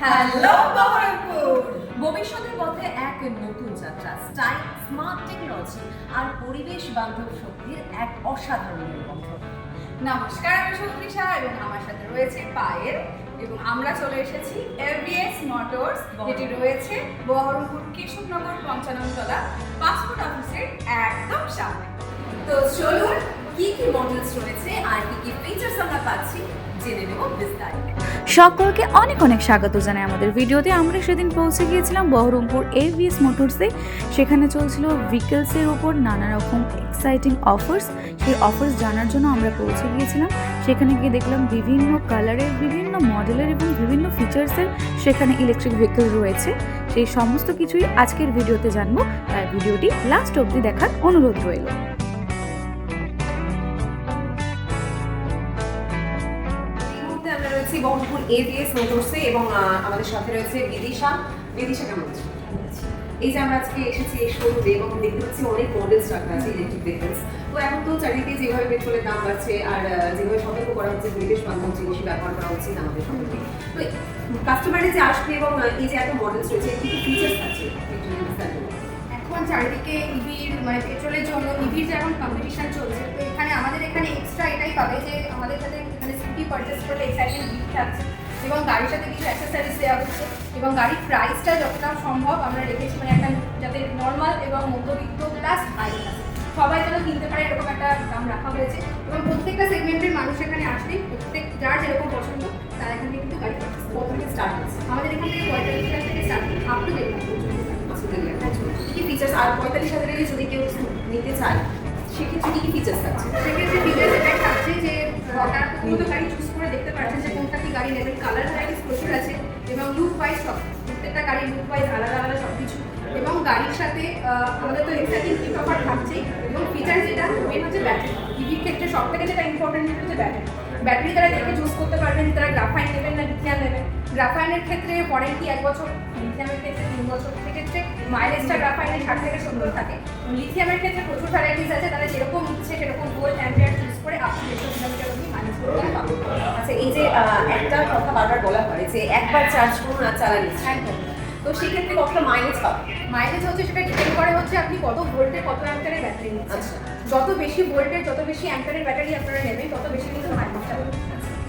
Hello Baharampur. ভবিষ্যতের পথে এক নতুন যাত্রা, স্টাইল, স্মার্ট টেকনোলজি আর পরিবেশ বান্ধব শক্তির এক অসাধারণ নিবন্ধন। নমস্কার, আমি সুতৃষা এবং আমার সাথে রয়েছে পায়েল এবং আমরা চলে এসেছি এভিএস মোটরস, যেটি রয়েছে বহরমপুর কৃষ্ণনগর ৫৫ তলা পাসপোর্ট অফিসের একদম সামনে। তো চলুন কি কি মডেলস রয়েছে আর কি কি ফিচার্স আমরা পাচ্ছি জেনে নেব বিস্তারিত। সকলকে অনেক অনেক স্বাগত জানাই আমাদের ভিডিওতে। আমরা সেদিন পৌঁছে গিয়েছিলাম বহরমপুর এভিএস মোটরসে। সেখানে চলছিল ভেহিকলসের উপর নানা রকম এক্সাইটিং অফার্স। সেই অফার্স জানার জন্য আমরা পৌঁছে গিয়েছিলাম। সেখানে গিয়ে দেখলাম বিভিন্ন কালারের, বিভিন্ন মডেলের এবং বিভিন্ন ফিচার্সের সেখানে ইলেকট্রিক ভেহিকল রয়েছে। সেই সমস্ত কিছুই আজকের ভিডিওতে জানবো, তাই ভিডিওটি লাস্ট অবধি দেখার অনুরোধ রইল। বহরমপুর এভিএস মোটরসে এবং আমাদের সাথে রয়েছে বিদিশা। বিদিশা কেমন আছে? এই যে আমরা আজকে এসেছি এই শোরুমে এবং দেখতে পাচ্ছি অনেক মডেলস রাখা আছে ইলেকট্রিক ভেহিকলস। তো এখন তো চারিদিকে যেভাবে পেট্রোলের দাম বাড়ছে আর যেভাবে সতর্ক করা হচ্ছে পরিবেশ বান্ধব জিনিসই ব্যবহার করা উচিত আমাদের সকলকে। তো কাস্টমারে যে আসবে এবং এই যে এত মডেলস রয়েছে কি কি ফিচার্স আছে এখন চারিদিকে ইভির মানে পেট্রোলের জন্য ইভির যে এখন কম্পিটিশন চলছে, তো এখানে আমাদের এখানে এক্সট্রা এটাই পাবে যে আমাদের সাথে এখানে স্কুটি পারচেস করলে এক্সাইটেড গিফট থাকছে এবং গাড়ির সাথে কিছু অ্যাক্সেসরিজ দেওয়া হচ্ছে এবং গাড়ির প্রাইসটা যতটা সম্ভব আমরা রেখেছি মানে একটা যাতে নর্মাল এবং মধ্যবিত্ত প্লাস হাই সবাই যেন কিনতে পারে এরকম একটা দাম রাখা হয়েছে এবং প্রত্যেকটা সেগমেন্টের মানুষ এখানে আসলে প্রত্যেক যার যেরকম পছন্দ তারা এখান থেকে কিন্তু গাড়ি পাচ্ছে। প্রথমে স্টার্ট হচ্ছে আমাদের এখান থেকে ৪৫,০০০ থেকে স্টার্ট আপ টু ১,৫,০০০ কি ফিচার্স আর ৪৫,০০০ যদি কেউ নিতে চায় সেক্ষেত্রে কি কি ফিচার্স থাকছে? সেক্ষেত্রে ফিচার্স এটাই থাকছে যে তারা প্রথমত গাড়ি চুজ করে দেখতে পাচ্ছেন যে কোনটা কি গাড়ি নেবেন। কালার ভ্যারাইটিস প্রচুর আছে এবং লুক ওয়াইজ সব প্রত্যেকটা গাড়ির লুক ওয়াইজ আলাদা আলাদা সব কিছু এবং গাড়ির সাথে আমাদের তো এক্সাইটিং গিফট অফার থাকছেই এবং ফিচার যেটা মেন হচ্ছে ব্যাটারি। ইভির ক্ষেত্রে সব থেকে যেটা ইম্পর্টেন্ট হচ্ছে ব্যাটারি। ব্যাটারি তারা দেখে চুজ করতে পারবেন তারা গ্রাফাইন নেবেন না লিথিয়াম নেবেন। গ্রাফাইনের ক্ষেত্রে ওয়ারেন্টি ১ বছর, লিথিয়ামের ক্ষেত্রে ৩ বছর। সেক্ষেত্রে মাইলেজটা গ্রাফাইনের ৬০ থেকে ৭০ থাকে। লিথিয়ামের ক্ষেত্রে প্রচুর ভ্যারাইটিস আছে, তারা যেরকম ইচ্ছে সেরকম ভোল্ট অ্যাম্পিয়ার চুজ করে আপনি ১৫০ কিলোমিটার অবধি মাইলেজ করতে পারবেন। আচ্ছা, এই যে একটা কথা বারবার বলা হয় যে একবার চার্জ করুন আর চালান একদম। তো সেক্ষেত্রে কতটা মাইলেজ পাবে? মাইলেজ হচ্ছে সেটা ডিপেন্ড করে হচ্ছে আপনি কত ভোল্টের কত অ্যাম্পিয়ারের ব্যাটারি নিচ্ছেন। আচ্ছা, যত বেশি ভোল্টের যত বেশি অ্যাম্পিয়ারের ব্যাটারি আপনারা নেবেন তত বেশি কিন্তু মাইলেজটা পাবেন।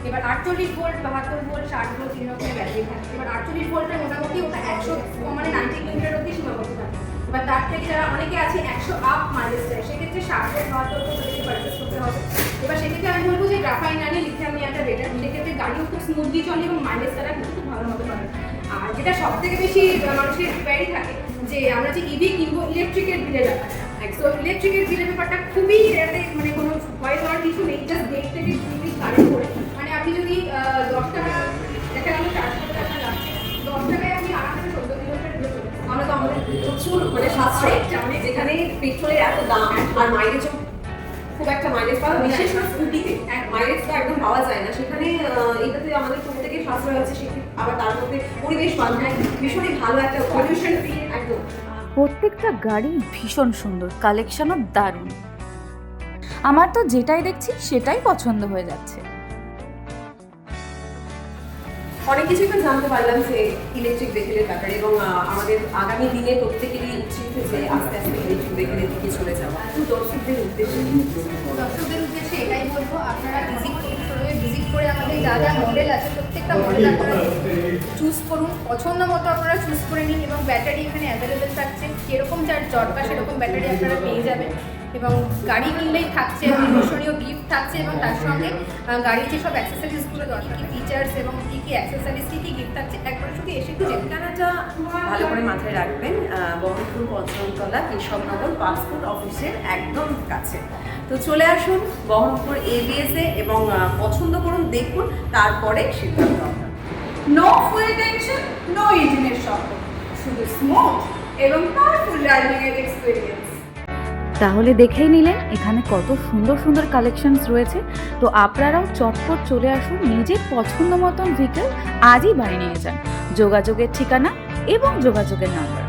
এবার 48 ভোল্ট, 72 ভোল্ট, 60 ভোল্ট তিন রকমের ব্যাটারি থাকে। এবার 48 ভোল্টের মোটামুটি ওটা ১০০ মানে 90 কিলোমিটার অবধি সীমাবদ্ধ থাকে। এবার তার থেকে যারা অনেকে আছে ১০০ আপ মাইলেজ চায় সেক্ষেত্রে 60 ভোল্ট 72 ভোল্ট থেকে পারচেস করতে হবে। এবার সেক্ষেত্রে আমি বলবো যে গ্রাফাইন আনে লিথিয়াম নেওয়াটা বেটার। সেক্ষেত্রে গাড়িও খুব স্মুথলি চলে এবং মাইলেজ তারা কিন্তু খুব ভালো মতো পাবে। আর যেটা সব থেকে বেশি মানুষের প্রিপারি থাকে যে আমরা যে ইভি কিনবো ইলেকট্রিকের বিলের ব্যাপারটা। তো ইলেকট্রিকের বিলের ব্যাপারটা খুবই যাতে মানে কোনো ভয় করার কিছু নেই, জাস্ট গেট থেকে খুবই কারেন্ট করে মানে আপনি যদি ১০ টাকা দেখা গেল চার্জ করতে আপনার লাগছে ১০ টাকায় আপনি আরামসে ১৪ কিলোমিটার দূরে চলে যাবেন। আমরা তো আমাদের প্রচুর মানে সাশ্রয় যেখানে পেট্রোলের এত দাম আর মাইলেজও খুব একটা মাইলেজ পাওয়া, বিশেষ করে স্কুটিতে মাইলেজ তো একদম পাওয়া যায় না, সেখানে এটাতে আমাদের প্রত্যেকের সাশ্রয় হচ্ছে। সেক্ষেত্রে আবার তার মধ্যে পরিবেশ বান্ধব ভীষণই ভালো একটা পলিউশন ফ্রি একদম। প্রত্যেকটা গাড়ি ভীষণ সুন্দর, কালেকশনও দারুণ। আমার তো যেটাই দেখছি সেটাই পছন্দ হয়ে যাচ্ছে। অনেক কিছুই তো জানতে পারলাম যে ইলেকট্রিক ভেহিকলের ব্যাপারে এবং আমাদের আগামী দিনে প্রত্যেকেরই উচিত যে আস্তে আস্তে ইলেকট্রিক ভেহিকলের দিকে চলে যাওয়া। তো দর্শকদের উদ্দেশ্যে এটাই বলবো আপনারা ভিজিট করে আমাদের যা যা মডেল আছে প্রত্যেকটা মডেল আপনারা চুজ করুন, পছন্দ মতো আপনারা চুজ করে নিন এবং ব্যাটারি এখানে অ্যাভেলেবেল থাকছে। যেরকম যার দরকার সেরকম ব্যাটারি আপনারা পেয়ে যাবেন এবং গাড়ি কিনলেই থাকছে আকর্ষণীয় গিফট থাকছে এবং তার সঙ্গে গাড়ির যেসব অ্যাক্সেসরিজগুলো দরকার কী ফিচার্স এবং কী কী অ্যাক্সেসরিজ কী কী গিফট থাকছে একবার শুধু এসে একটু ঠিকানাটা ভালো করে মাথায় রাখবেন, বহরমপুর ৫৫ তলা কৃষ্ণনগর পাসপোর্ট অফিসের একদম কাছে। তো চলে আসুন বহরমপুর এভিএসে এবং পছন্দ করুন, দেখুন, তারপরে সিদ্ধান্ত আপনার। নো ফুল টেনশন, নো ইঞ্জিনের শব্দ, শুধু স্মুথ এবং পাওয়ারফুল ড্রাইভিং এর এক্সপিরিয়েন্স। তাহলে দেখেই নিলেন এখানে কত সুন্দর সুন্দর কালেকশনস রয়েছে। তো আপনারাও চটপট চলে আসুন, নিজের পছন্দ মতন ভেহিকল আজই বানিয়ে নিয়ে যান। যোগাযোগের ঠিকানা এবং যোগাযোগের নাম্বার